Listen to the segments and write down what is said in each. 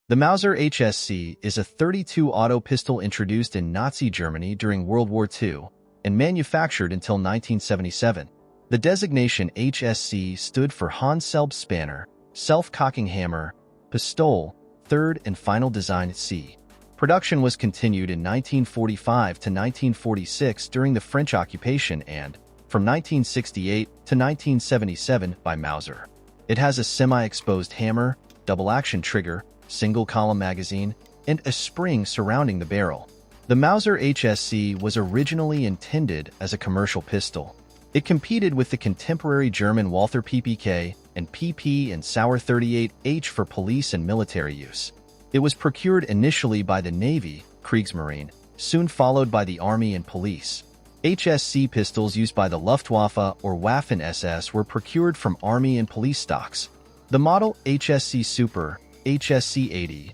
The Mauser HSc is a .32 auto pistol introduced in Nazi Germany during World War II and manufactured until 1977. The designation HSc stood for Hahn Selbstspanner, self-cocking hammer, Pistole, third and final design C. Production was continued in 1945 to 1946 during the French occupation and, from 1968 to 1977 by Mauser. It has a semi-exposed hammer, double-action trigger, single-column magazine, and a spring surrounding the barrel. The Mauser HSc was originally intended as a commercial pistol. It competed with the contemporary German Walther PPK and PP and Sauer 38H for police and military use. It was procured initially by the Navy, Kriegsmarine, soon followed by the Army and police. HSc pistols used by the Luftwaffe or Waffen-SS were procured from Army and police stocks. The model HSc Super, HSc 80,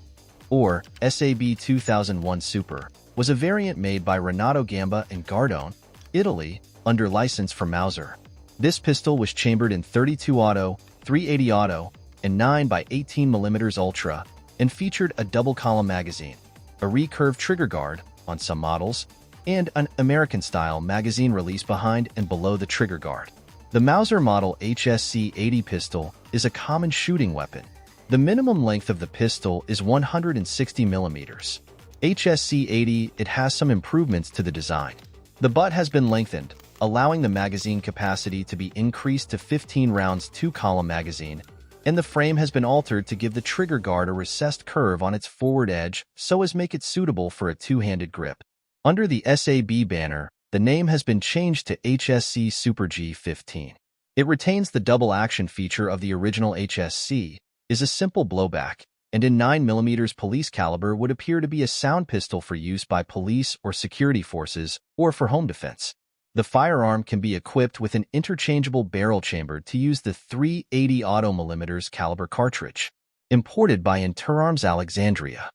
or SAB 2001 Super, was a variant made by Renato Gamba in Gardone, Italy, under license from Mauser. This pistol was chambered in .32 auto, .380 auto, and 9x18mm Ultra, and featured a double-column magazine, a recurved trigger guard on some models, and an American-style magazine release behind and below the trigger guard. The Mauser model HSc 80 pistol is a common shooting weapon. The minimum length of the pistol is 160 millimeters. HSc 80, it has some improvements to the design. The butt has been lengthened, allowing the magazine capacity to be increased to 15 rounds 2-column magazine, and the frame has been altered to give the trigger guard a recessed curve on its forward edge so as make it suitable for a two-handed grip. Under the SAB banner, the name has been changed to HSc Super G15. It retains the double-action feature of the original HSc, is a simple blowback, and in 9mm police caliber would appear to be a sound pistol for use by police or security forces or for home defense. The firearm can be equipped with an interchangeable barrel chamber to use the .380 auto mm caliber cartridge. Imported by Firearms Alexandria.